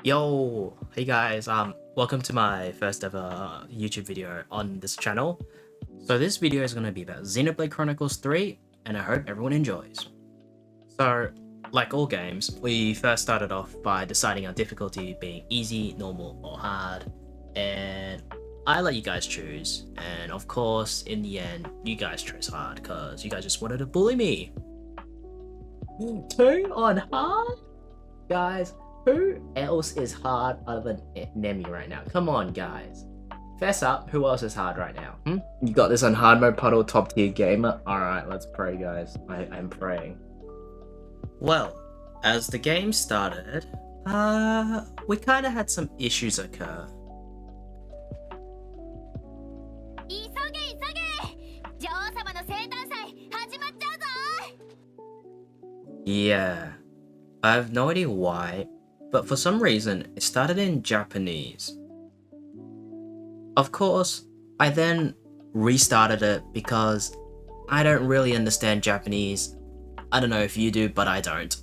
Yo, hey guys, welcome to my first ever YouTube video on this channel. So this video is going to be about Xenoblade Chronicles 3, and I hope everyone enjoys. So, like all games, we first started off by deciding our difficulty being easy, normal, or hard, and I let you guys choose, and of course, in the end, you guys chose hard, because you guys just wanted to bully me. 2 on hard? Guys, who else is hard other than Nemi right now? Come on, guys. Fess up, who else is hard right now? You got this on hard mode, Puddle, top tier gamer? Alright, let's pray, guys. I'm praying. Well, as the game started, we kinda had some issues occur. Yeah, I have no idea why, but for some reason, it started in Japanese. Of course, I then restarted it because I don't really understand Japanese. I don't know if you do, but I don't.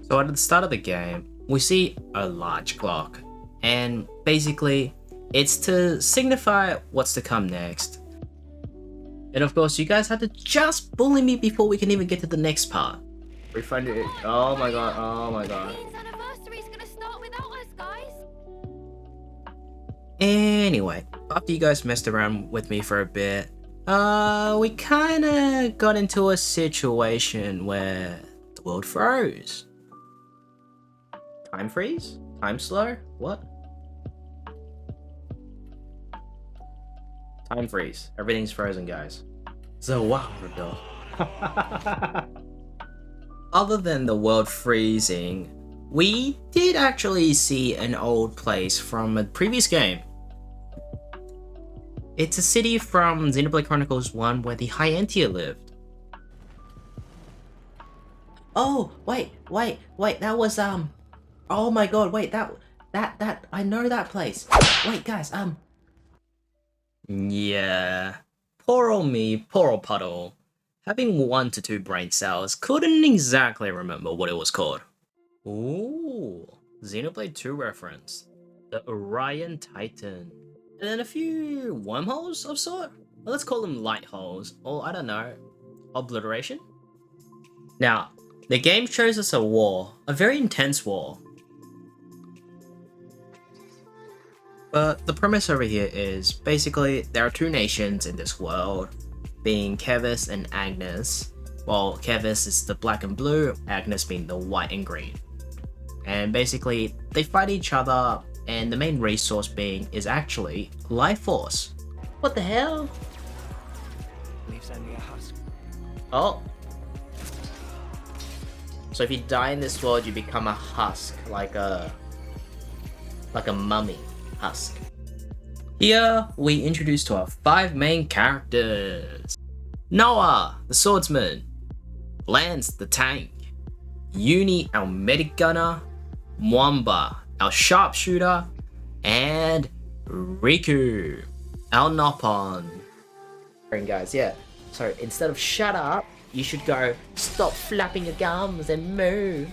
So at the start of the game, we see a large clock, and basically, it's to signify what's to come next. And of course, you guys had to just bully me before we can even get to the next part. Refund it. Oh my god, oh my god. Anyway, after you guys messed around with me for a bit, we kinda got into a situation where the world froze. Time freeze? Time slow? What? Time freeze. Everything's frozen, guys. So wow, Rebel. Other than the world freezing, we did actually see an old place from a previous game. It's a city from Xenoblade Chronicles 1 where the Hyantia lived. Oh, wait, that was, oh my god, wait, that, I know that place. Wait, guys, yeah. Poor old me, poor old Puddle. Having 1 to 2 brain cells, couldn't exactly remember what it was called. Ooh, Xenoblade 2 reference. The Orion Titan. And then a few wormholes of sort? Well, let's call them light holes, or I don't know, obliteration? Now, the game shows us a war, a very intense war. But the premise over here is, basically, there are 2 nations in this world, being Kevis and Agnes. Well, Kevis is the black and blue, Agnes being the white and green. And basically, they fight each other, and the main resource being is actually life force. What the hell? Oh. So if you die in this world, you become a husk, like a mummy. Husk. Here, we introduce to our 5 main characters. Noah, the swordsman. Lance, the tank. Uni, our medic gunner. Mwamba, our sharpshooter. And Riku, our Nopon. And guys, yeah, so instead of shut up, you should go, stop flapping your gums and move.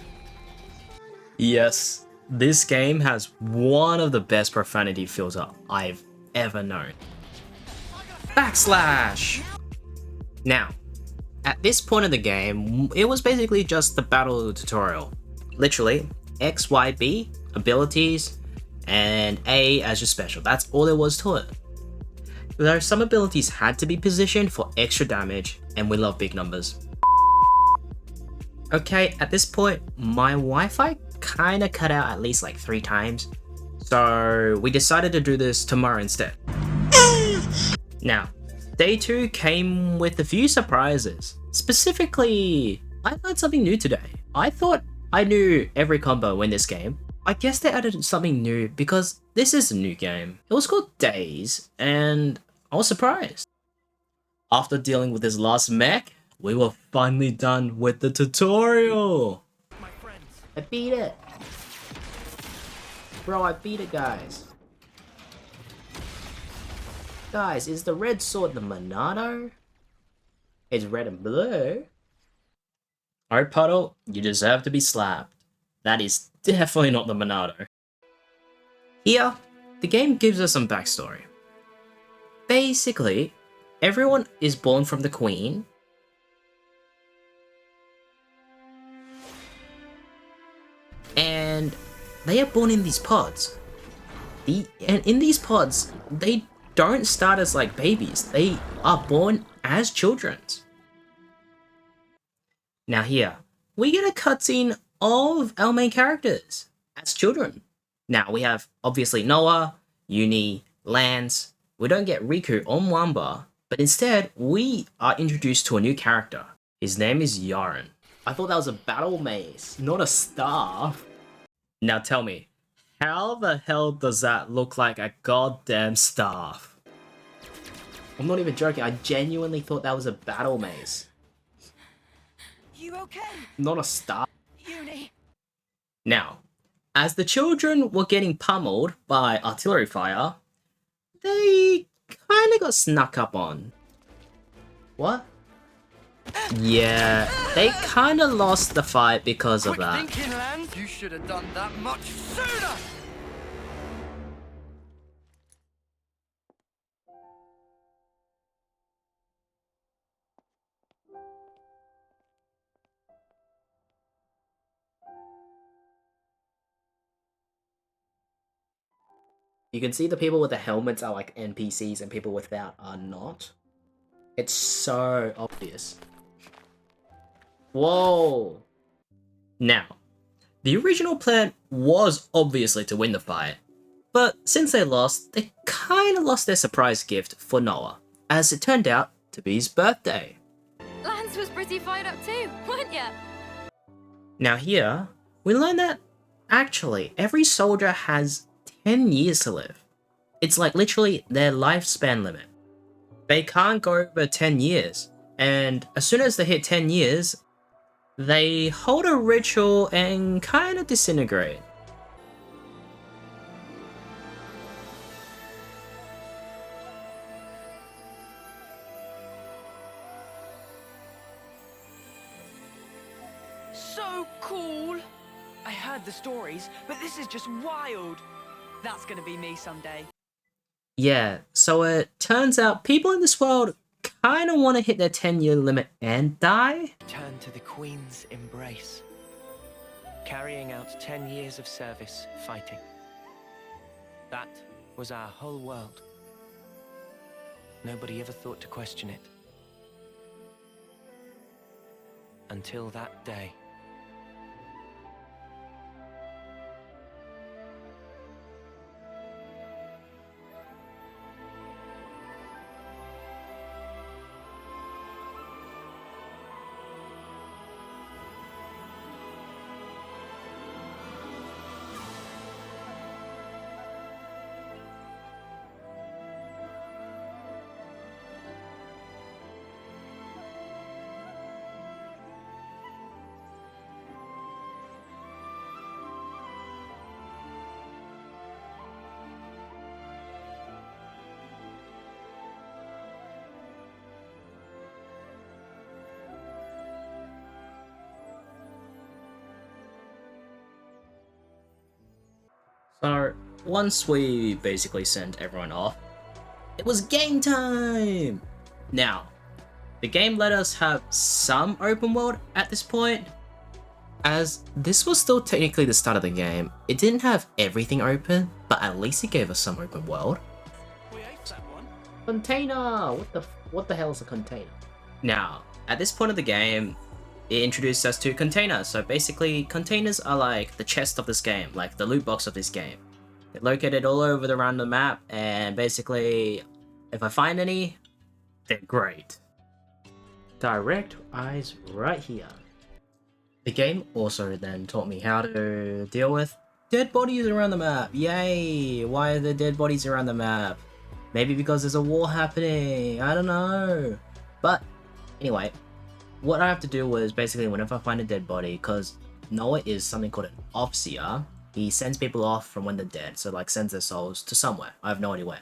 Yes. This game has one of the best profanity filter I've ever known. Backslash! Now, at this point of the game, it was basically just the battle tutorial. Literally, X, Y, B, abilities, and A as your special. That's all there was to it. Though some abilities had to be positioned for extra damage, and we love big numbers. Okay, at this point, my Wi-Fi kinda cut out at least like 3 times, so we decided to do this tomorrow instead. Now, day 2 came with a few surprises. Specifically, I learned something new today. I thought I knew every combo in this game. I guess they added something new because this is a new game. It was called Days, and I was surprised. After dealing with this last mech, we were finally done with the tutorial. I beat it! Bro, I beat it, guys. Guys, is the red sword the Monado? It's red and blue. Alright, Puddle, you deserve to be slapped. That is definitely not the Monado. Here, the game gives us some backstory. Basically, everyone is born from the Queen, and they are born in these pods. And in these pods, they don't start as like babies, they are born as children. Now here, we get a cutscene of our main characters as children. Now we have obviously Noah, Uni, Lance. We don't get Riku or Mwamba, but instead we are introduced to a new character. His name is Yaren. I thought that was a battle mace, not a staff. Now tell me, how the hell does that look like a goddamn staff? I'm not even joking, I genuinely thought that was a battle mace. You okay? Not a staff. Uni. Now, as the children were getting pummeled by artillery fire, they kinda got snuck up on. What? Yeah, they kinda lost the fight because of that. Thinking, Lance. You should have done that much sooner. You can see the people with the helmets are like NPCs and people without are not. It's so obvious. Whoa! Now, the original plan was obviously to win the fight, but since they lost, they kinda lost their surprise gift for Noah, as it turned out to be his birthday. Lance was pretty fired up too, weren't ya? Now here, we learn that actually every soldier has 10 years to live. It's like literally their lifespan limit. They can't go over 10 years, and as soon as they hit 10 years, they hold a ritual and kind of disintegrate. So cool. I heard the stories, but this is just wild. That's gonna be me someday. Yeah, so it turns out people in this world kind of want to hit their 10-year limit and die? Turn to the Queen's embrace, carrying out 10 years of service fighting. That was our whole world. Nobody ever thought to question it. Until that day. So, once we basically sent everyone off, it was game time! Now, the game let us have some open world at this point, as this was still technically the start of the game. It didn't have everything open, but at least it gave us some open world. We ate that one. Container! What the hell is a container? Now, at this point of the game, it introduced us to containers. So basically, containers are like the chest of this game, like the loot box of this game. They're located all over around the map, and basically, if I find any, they're great. Direct eyes right here. The game also then taught me how to deal with dead bodies around the map. Yay! Why are there dead bodies around the map? Maybe because there's a war happening, I don't know. But anyway, what I have to do was basically whenever I find a dead body, because Noah is something called an officer, he sends people off from when they're dead, so like sends their souls to somewhere. I have no idea where.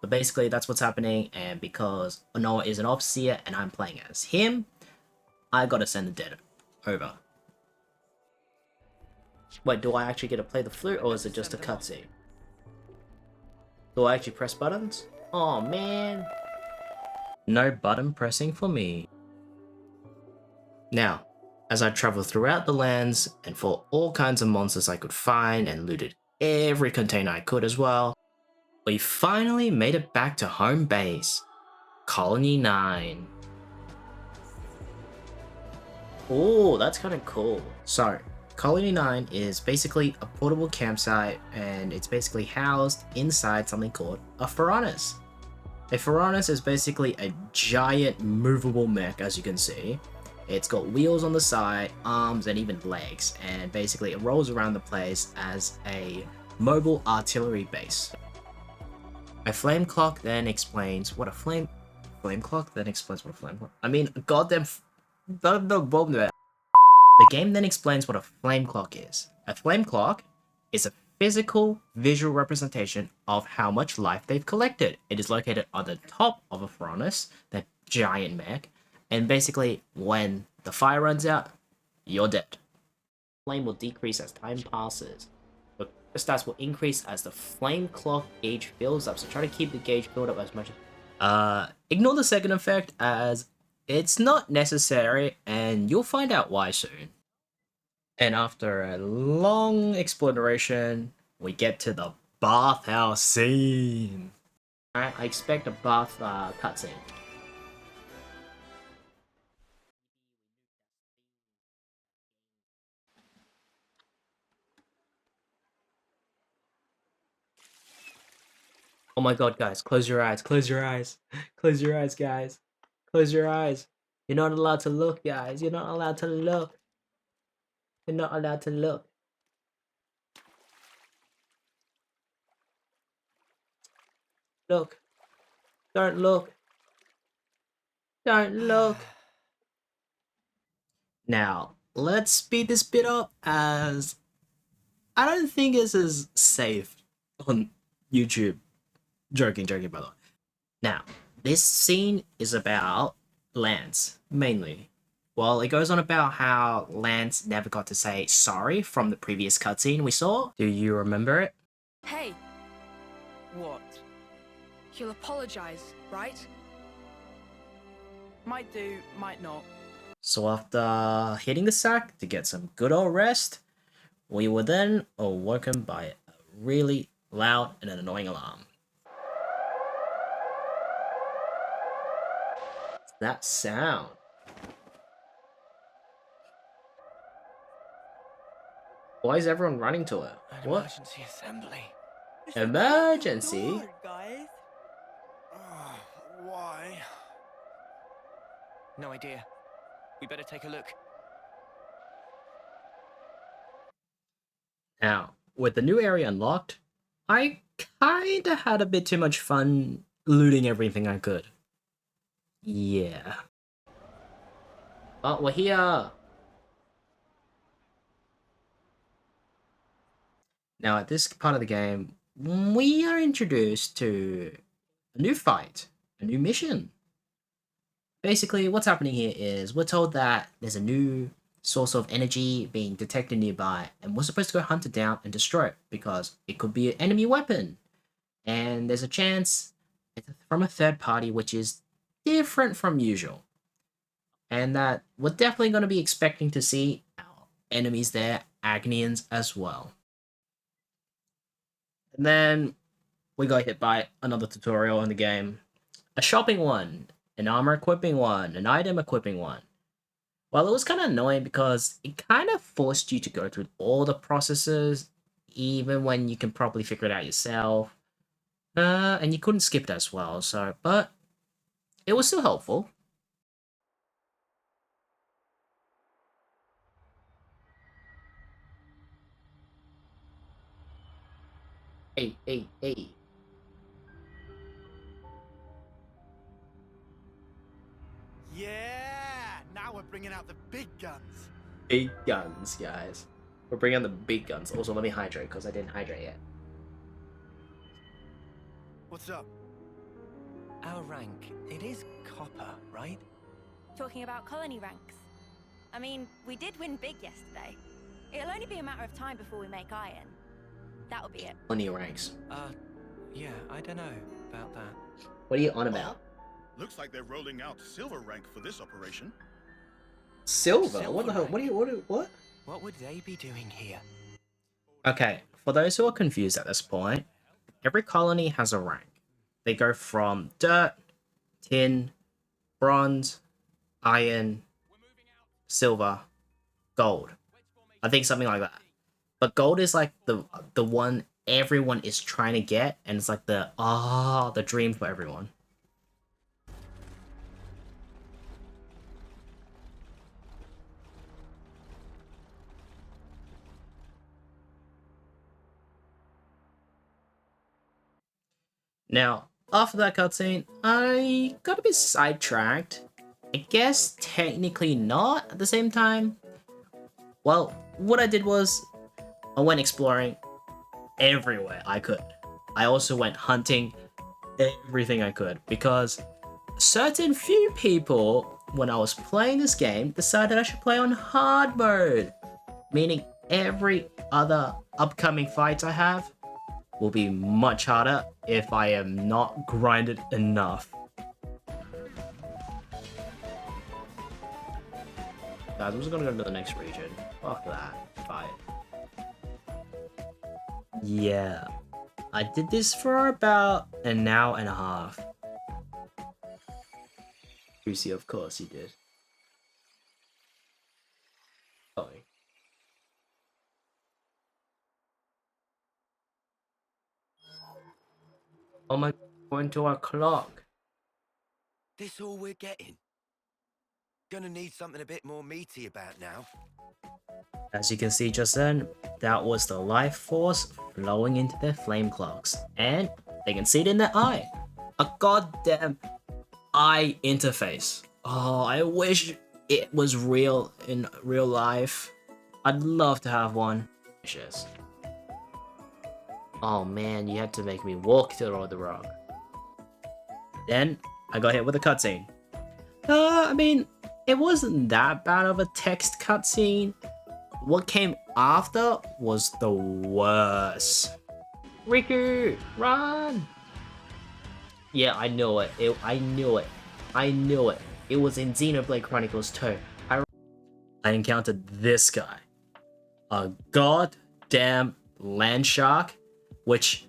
But basically that's what's happening, and because Noah is an officer and I'm playing as him, I gotta send the dead over. Wait, do I actually get to play the flute, or is it just a cutscene? Do I actually press buttons? Oh man. No button pressing for me. Now, as I traveled throughout the lands and fought all kinds of monsters I could find and looted every container I could as well, we finally made it back to home base, Colony 9. Oh, that's kind of cool. So, Colony 9 is basically a portable campsite, and it's basically housed inside something called a Furnace. A Furnace is basically a giant movable mech, as you can see. It's got wheels on the side, arms, and even legs, and basically it rolls around the place as a mobile artillery base. A flame clock then explains what a flame clock. I mean, goddamn. The game then explains what a flame clock is. A flame clock is a physical visual representation of how much life they've collected. It is located on the top of a furnace, that giant mech, and basically when the fire runs out, you're dead. Flame will decrease as time passes. The stats will increase as the flame clock gauge fills up, so try to keep the gauge filled up as much as... Ignore the second effect, as it's not necessary, and you'll find out why soon. And after a long exploration, we get to the bathhouse scene. Alright, I expect a bath cutscene. Oh my god, guys, close your eyes, close your eyes. Close your eyes, guys. Close your eyes. You're not allowed to look, guys. You're not allowed to look. You're not allowed to look. Look. Don't look. Don't look. Now, let's speed this bit up, as I don't think this is safe on YouTube. Joking, by the way. Now, this scene is about Lance, mainly. Well, it goes on about how Lance never got to say sorry from the previous cutscene we saw. Do you remember it? Hey, what? He'll apologize, right? Might do, might not. So after hitting the sack to get some good old rest, we were then awoken by a really loud and an annoying alarm. That sound. Why is everyone running to it? An What? emergency assembly. Emergency? Guys. Why? No idea. We better take a look. Now, with the new area unlocked, I kinda had a bit too much fun looting everything I could. Yeah. Oh, we're here! Now, at this part of the game, we are introduced to a new fight, a new mission. Basically, what's happening here is we're told that there's a new source of energy being detected nearby, and we're supposed to go hunt it down and destroy it because it could be an enemy weapon. And there's a chance it's from a third party, which is different from usual. And that we're definitely going to be expecting to see our enemies there, Agnians, as well. And then we got hit by another tutorial in the game. A shopping one, an armor equipping one, an item equipping one. Well, it was kind of annoying because it kind of forced you to go through all the processes, even when you can probably figure it out yourself. And you couldn't skip it as well, so, but it was still helpful. Hey. Yeah! Now we're bringing out the big guns. Big guns, guys. We're bringing on the big guns. Also, let me hydrate, because I didn't hydrate yet. What's up? Our rank, it is copper, right? Talking about colony ranks. I mean, we did win big yesterday. It'll only be a matter of time before we make iron. That'll be it. Plenty of ranks. Yeah, I don't know about that. What are you on about? Looks like they're rolling out silver rank for this operation. Silver? Silver What the hell? What? What would they be doing here? Okay, for those who are confused at this point, every colony has a rank. They go from dirt, tin, bronze, iron, silver, gold. I think something like that. But gold is like the one everyone is trying to get, and it's like the dream for everyone. Now, after that cutscene, I got a bit sidetracked. I guess technically not at the same time. Well, what I did was I went exploring everywhere I could. I also went hunting everything I could because certain few people, when I was playing this game, decided I should play on hard mode, meaning every other upcoming fight I have will be much harder if I am not grinded enough. Guys, I'm just gonna go to the next region. Fuck that. Fight. Yeah. I did this for about an hour and a half. Lucy, of course you did. Oh. Oh my, going to our clock. This all we're getting? Gonna need something a bit more meaty about now. As you can see just then, that was the life force flowing into their flame clocks. And they can see it in their eye. A goddamn eye interface. Oh, I wish it was real in real life. I'd love to have one. Oh man, you had to make me walk through the rock. Then I got hit with a cutscene. I mean, it wasn't that bad of a text cutscene. What came after was the worst. Riku, run! Yeah, I knew it. I knew it. It was in Xenoblade Chronicles 2. I encountered this guy. A goddamn land shark, which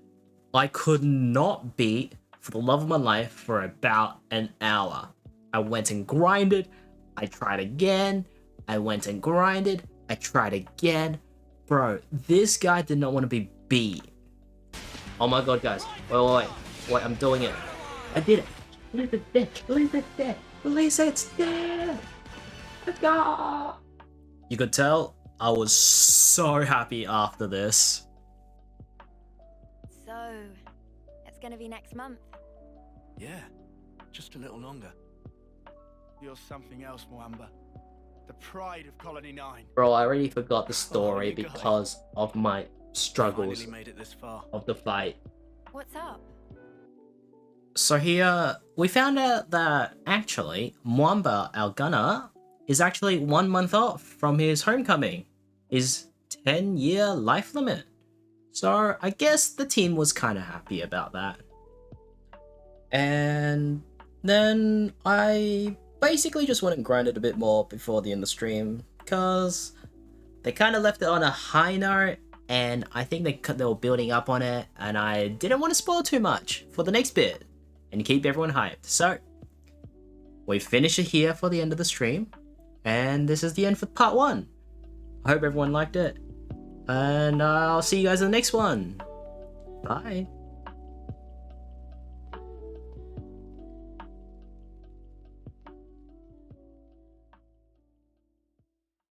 I could not beat for the love of my life for about an hour. I went and grinded. I tried again. I went and grinded. I tried again. Bro, this guy did not want to be beat. Oh my god, guys. Wait, I'm doing it. I did it. Release it dead. Release it dead. Release it's dead. Let's go. You could tell I was so happy after this. So, it's gonna be next month. Yeah, just a little longer. You're something else, Mwamba. The pride of Colony 9. Bro, I already forgot the story you guys. because of my struggles Finally made it this far. of the fight. What's up? So here, we found out that actually, Mwamba, our gunner, is actually 1 month off from his homecoming. His 10-year life limit. So I guess the team was kind of happy about that. And then I basically just went and grinded a bit more before the end of the stream because they kind of left it on a high note and I think they were building up on it and I didn't want to spoil too much for the next bit and keep everyone hyped. So we finish it here for the end of the stream and this is the end for part 1. I hope everyone liked it and I'll see you guys in the next one. Bye.